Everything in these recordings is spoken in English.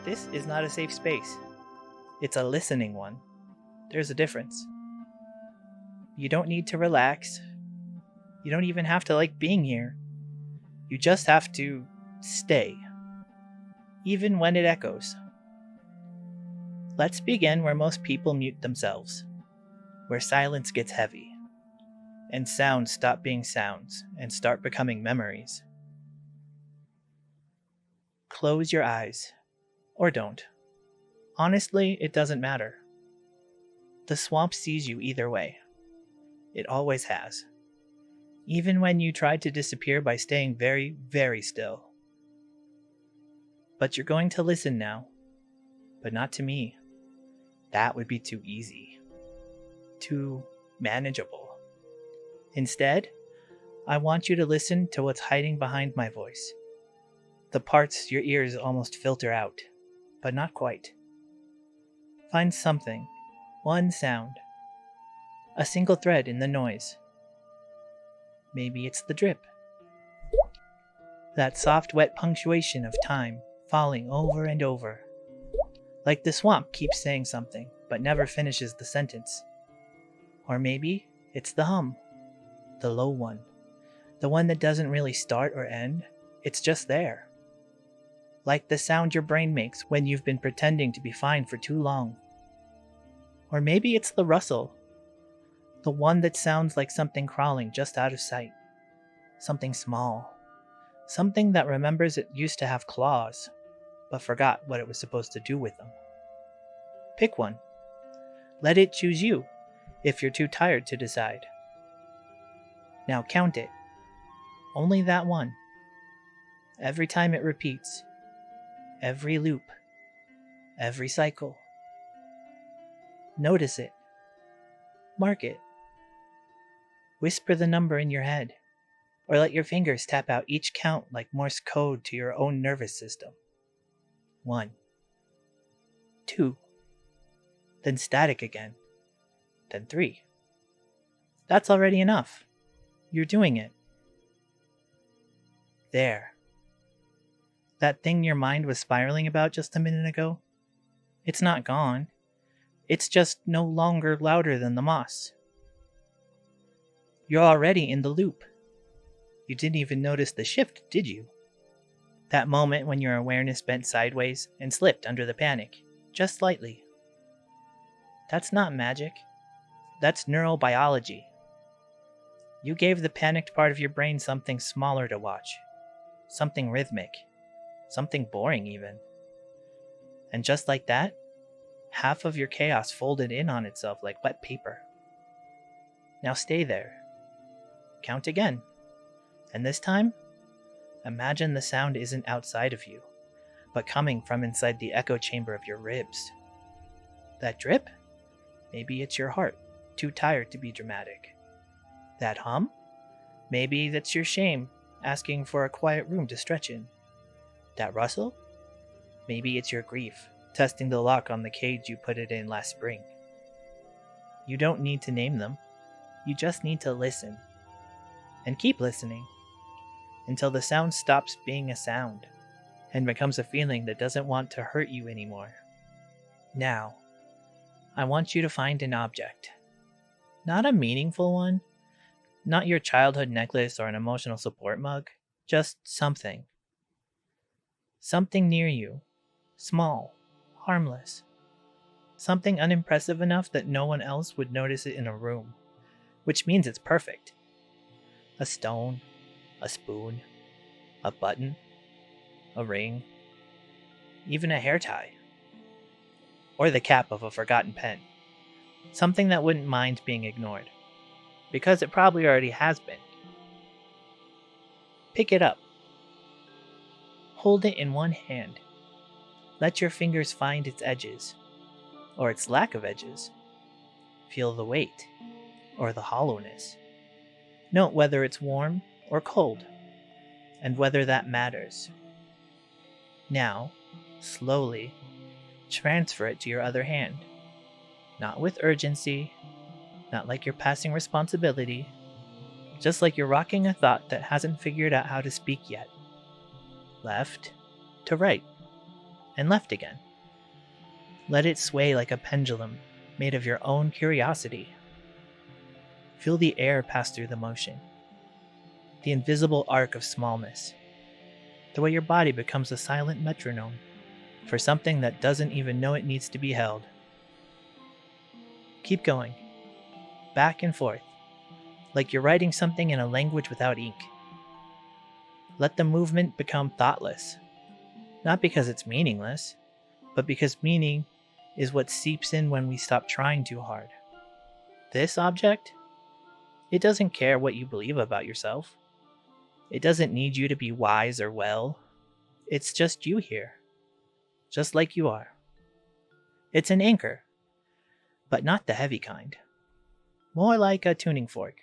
This is not a safe space. It's a listening one. There's a difference. You don't need to relax. You don't even have to like being here. You just have to stay, even when it echoes. Let's begin where most people mute themselves, where silence gets heavy, and sounds stop being sounds and start becoming memories. Close your eyes, or don't. Honestly, it doesn't matter. The swamp sees you either way. It always has. Even when you tried to disappear by staying very, very still. But you're going to listen now. But not to me. That would be too easy. Too manageable. Instead, I want you to listen to what's hiding behind my voice. The parts your ears almost filter out, but not quite. Find something, one sound, a single thread in the noise. Maybe it's the drip. That soft, wet punctuation of time falling over and over. Like the swamp keeps saying something, but never finishes the sentence. Or maybe it's the hum, the low one, the one that doesn't really start or end, it's just there. Like the sound your brain makes when you've been pretending to be fine for too long. Or maybe it's the rustle, the one that sounds like something crawling just out of sight. Something small. Something that remembers it used to have claws, but forgot what it was supposed to do with them. Pick one. Let it choose you, if you're too tired to decide. Now count it. Only that one. Every time it repeats. Every loop. Every cycle. Notice it. Mark it. Whisper the number in your head, or let your fingers tap out each count like Morse code to your own nervous system. 1, 2, then static again, then 3. That's already enough. You're doing it. There. That thing your mind was spiraling about just a minute ago? It's not gone. It's just no longer louder than the moss. You're already in the loop. You didn't even notice the shift, did you? That moment when your awareness bent sideways and slipped under the panic, just slightly. That's not magic. That's neurobiology. You gave the panicked part of your brain something smaller to watch. Something rhythmic. Something boring even. And just like that, half of your chaos folded in on itself like wet paper. Now stay there. Count again. And this time, imagine the sound isn't outside of you, but coming from inside the echo chamber of your ribs. That drip? Maybe it's your heart, too tired to be dramatic. That hum? Maybe that's your shame, asking for a quiet room to stretch in. That rustle? Maybe it's your grief, testing the lock on the cage you put it in last spring. You don't need to name them. You just need to listen. And keep listening. Until the sound stops being a sound and becomes a feeling that doesn't want to hurt you anymore. Now, I want you to find an object. Not a meaningful one, not your childhood necklace or an emotional support mug, just something. Something near you, small, harmless. Something unimpressive enough that no one else would notice it in a room, which means it's perfect. A stone, a spoon, a button, a ring, even a hair tie, or the cap of a forgotten pen. Something that wouldn't mind being ignored, because it probably already has been. Pick it up. Hold it in one hand. Let your fingers find its edges, or its lack of edges. Feel the weight, or the hollowness. Note whether it's warm or cold, and whether that matters. Now, slowly, transfer it to your other hand. Not with urgency, not like you're passing responsibility, just like you're rocking a thought that hasn't figured out how to speak yet. Left to right, and left again. Let it sway like a pendulum made of your own curiosity. Feel the air pass through the motion, the invisible arc of smallness, the way your body becomes a silent metronome for something that doesn't even know it needs to be held. Keep going, back and forth, like you're writing something in a language without ink. Let the movement become thoughtless, not because it's meaningless, but because meaning is what seeps in when we stop trying too hard. This object, it doesn't care what you believe about yourself. It doesn't need you to be wise or well. It's just you here, just like you are. It's an anchor, but not the heavy kind. More like a tuning fork.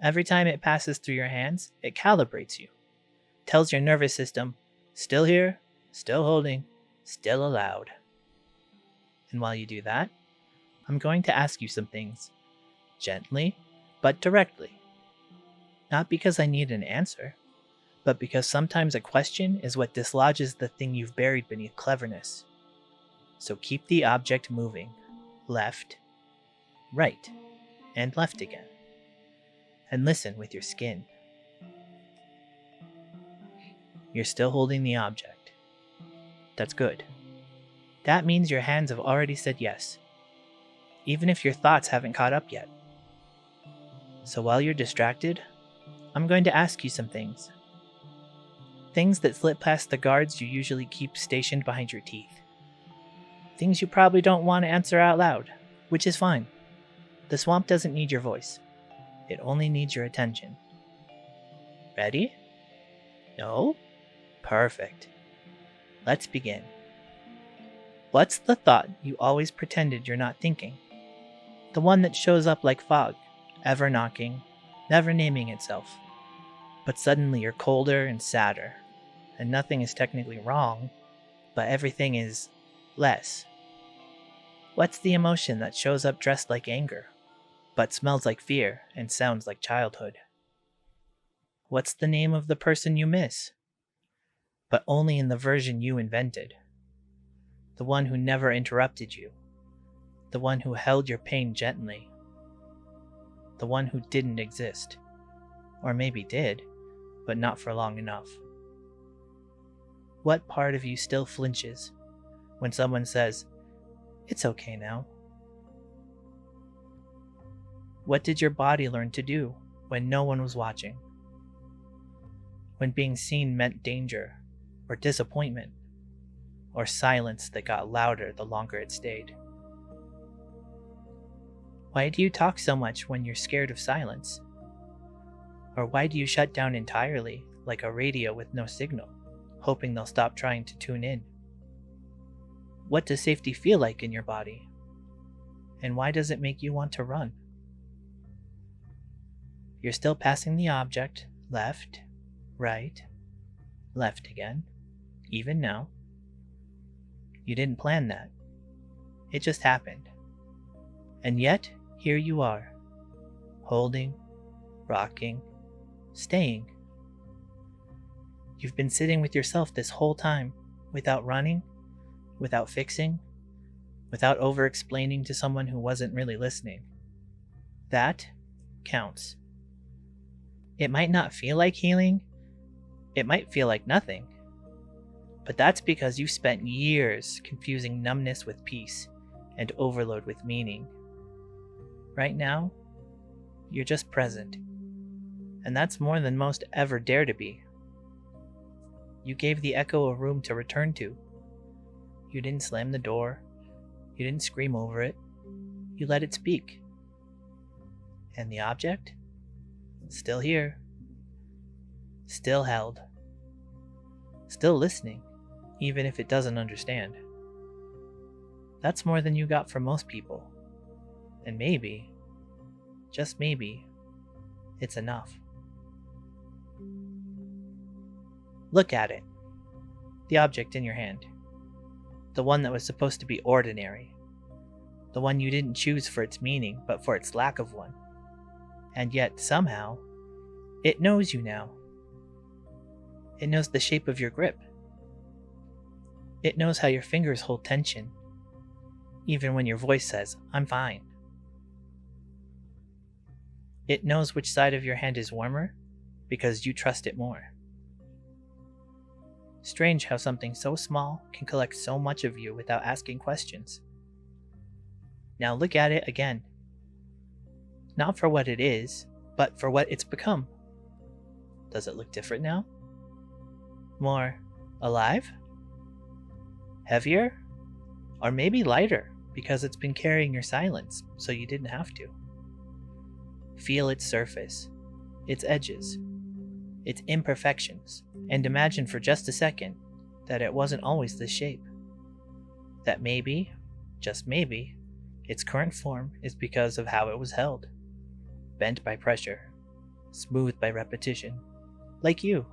Every time it passes through your hands, it calibrates you. Tells your nervous system, still here, still holding, still allowed. And while you do that, I'm going to ask you some things. Gently, but directly. Not because I need an answer, but because sometimes a question is what dislodges the thing you've buried beneath cleverness. So keep the object moving. Left, right, and left again. And listen with your skin. You're still holding the object. That's good. That means your hands have already said yes, even if your thoughts haven't caught up yet. So while you're distracted, I'm going to ask you some things. Things that slip past the guards you usually keep stationed behind your teeth. Things you probably don't want to answer out loud, which is fine. The swamp doesn't need your voice. It only needs your attention. Ready? No? Perfect. Let's begin. What's the thought you always pretended you're not thinking? The one that shows up like fog, ever knocking, never naming itself. But suddenly you're colder and sadder, and nothing is technically wrong, but everything is less. What's the emotion that shows up dressed like anger, but smells like fear and sounds like childhood? What's the name of the person you miss, but only in the version you invented? The one who never interrupted you, the one who held your pain gently, the one who didn't exist, or maybe did, but not for long enough. What part of you still flinches when someone says, "It's okay now"? What did your body learn to do when no one was watching? When being seen meant danger, or disappointment, or silence that got louder the longer it stayed? Why do you talk so much when you're scared of silence? Or why do you shut down entirely, like a radio with no signal, hoping they'll stop trying to tune in? What does safety feel like in your body? And why does it make you want to run? You're still passing the object, left, right, left again, even now. You didn't plan that. It just happened. And yet, here you are, holding, rocking, staying. You've been sitting with yourself this whole time, without running, without fixing, without over-explaining to someone who wasn't really listening. That counts. It might not feel like healing. It might feel like nothing. But that's because you spent years confusing numbness with peace and overload with meaning. Right now, you're just present. And that's more than most ever dare to be. You gave the echo a room to return to. You didn't slam the door. You didn't scream over it. You let it speak. And the object? Still here. Still held. Still listening, even if it doesn't understand. That's more than you got from most people. And maybe, just maybe, it's enough. Look at it. The object in your hand. The one that was supposed to be ordinary. The one you didn't choose for its meaning, but for its lack of one. And yet, somehow, it knows you now. It knows the shape of your grip. It knows how your fingers hold tension, even when your voice says, "I'm fine." It knows which side of your hand is warmer because you trust it more. Strange how something so small can collect so much of you without asking questions. Now look at it again. Not for what it is, but for what it's become. Does it look different now? More alive? Heavier? Or maybe lighter because it's been carrying your silence so you didn't have to. Feel its surface, its edges, its imperfections, and imagine for just a second that it wasn't always this shape. That maybe, just maybe, its current form is because of how it was held. Bent by pressure, smooth by repetition, like you.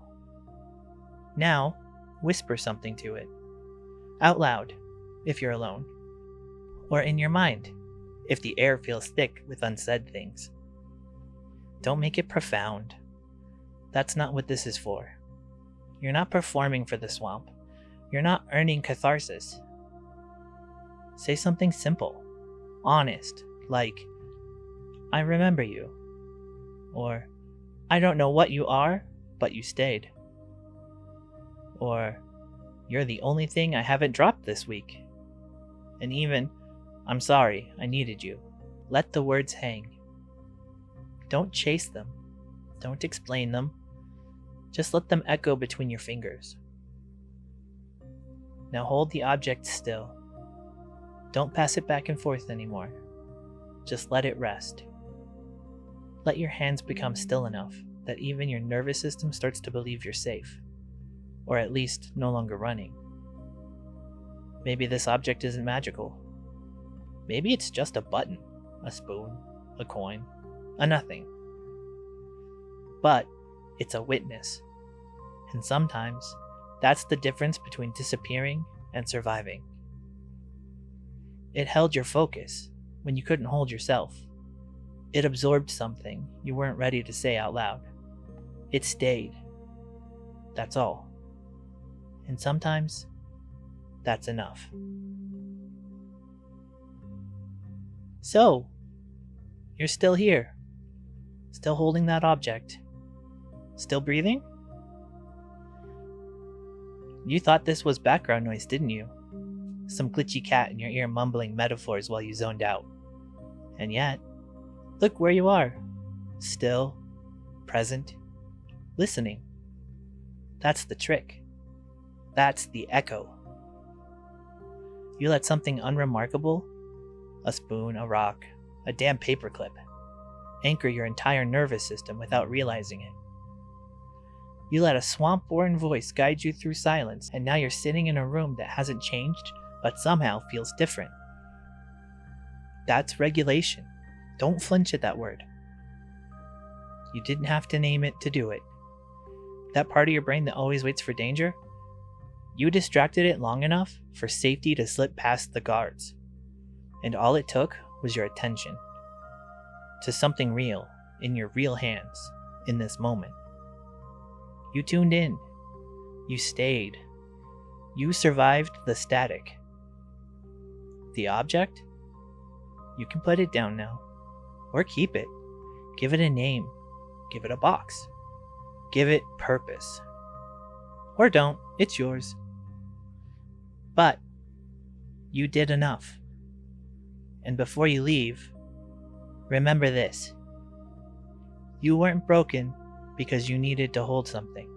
Now, whisper something to it. Out loud, if you're alone. Or in your mind, if the air feels thick with unsaid things. Don't make it profound. That's not what this is for. You're not performing for the swamp. You're not earning catharsis. Say something simple, honest, like, "I remember you." Or, "I don't know what you are, but you stayed." Or, "You're the only thing I haven't dropped this week." And even, "I'm sorry, I needed you." Let the words hang. Don't chase them. Don't explain them. Just let them echo between your fingers. Now hold the object still. Don't pass it back and forth anymore. Just let it rest. Let your hands become still enough that even your nervous system starts to believe you're safe, or at least no longer running. Maybe this object isn't magical. Maybe it's just a button, a spoon, a coin, a nothing. But it's a witness. And sometimes that's the difference between disappearing and surviving. It held your focus when you couldn't hold yourself. It absorbed something you weren't ready to say out loud. It stayed. That's all. And sometimes that's enough. So, you're still here. Still holding that object. Still breathing? You thought this was background noise, didn't you? Some glitchy cat in your ear mumbling metaphors while you zoned out. And yet, look where you are. Still, present, listening. That's the trick. That's the echo. You let something unremarkable, a spoon, a rock, a damn paperclip, anchor your entire nervous system without realizing it. You let a swamp-born voice guide you through silence, and now you're sitting in a room that hasn't changed, but somehow feels different. That's regulation. Don't flinch at that word. You didn't have to name it to do it. That part of your brain that always waits for danger, you distracted it long enough for safety to slip past the guards. And all it took was your attention to something real in your real hands in this moment. You tuned in. You stayed. You survived the static. The object? You can put it down now. Or keep it. Give it a name. Give it a box. Give it purpose. Or don't. It's yours. But you did enough. And before you leave, remember this. You weren't broken because you needed to hold something.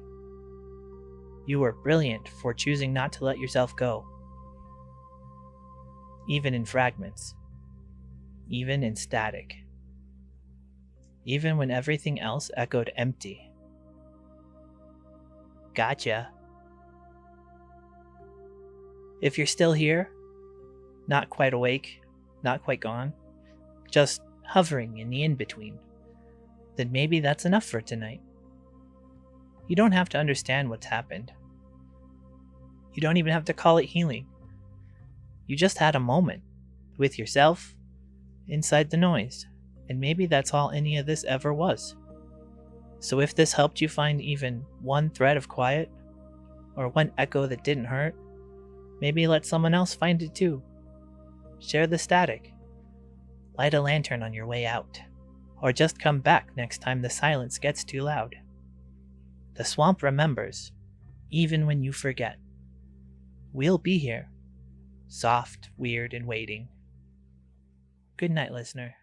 You were brilliant for choosing not to let yourself go. Even in fragments. Even in static. Even when everything else echoed empty. Gotcha. If you're still here, not quite awake, not quite gone, just hovering in the in-between, then maybe that's enough for tonight. You don't have to understand what's happened. You don't even have to call it healing. You just had a moment with yourself inside the noise, and maybe that's all any of this ever was. So if this helped you find even one thread of quiet, or one echo that didn't hurt, Maybe let someone else find it too. Share the static. Light a lantern on your way out. Or just come back next time the silence gets too loud. The swamp remembers, even when you forget. We'll be here, soft, weird, and waiting. Good night, listener.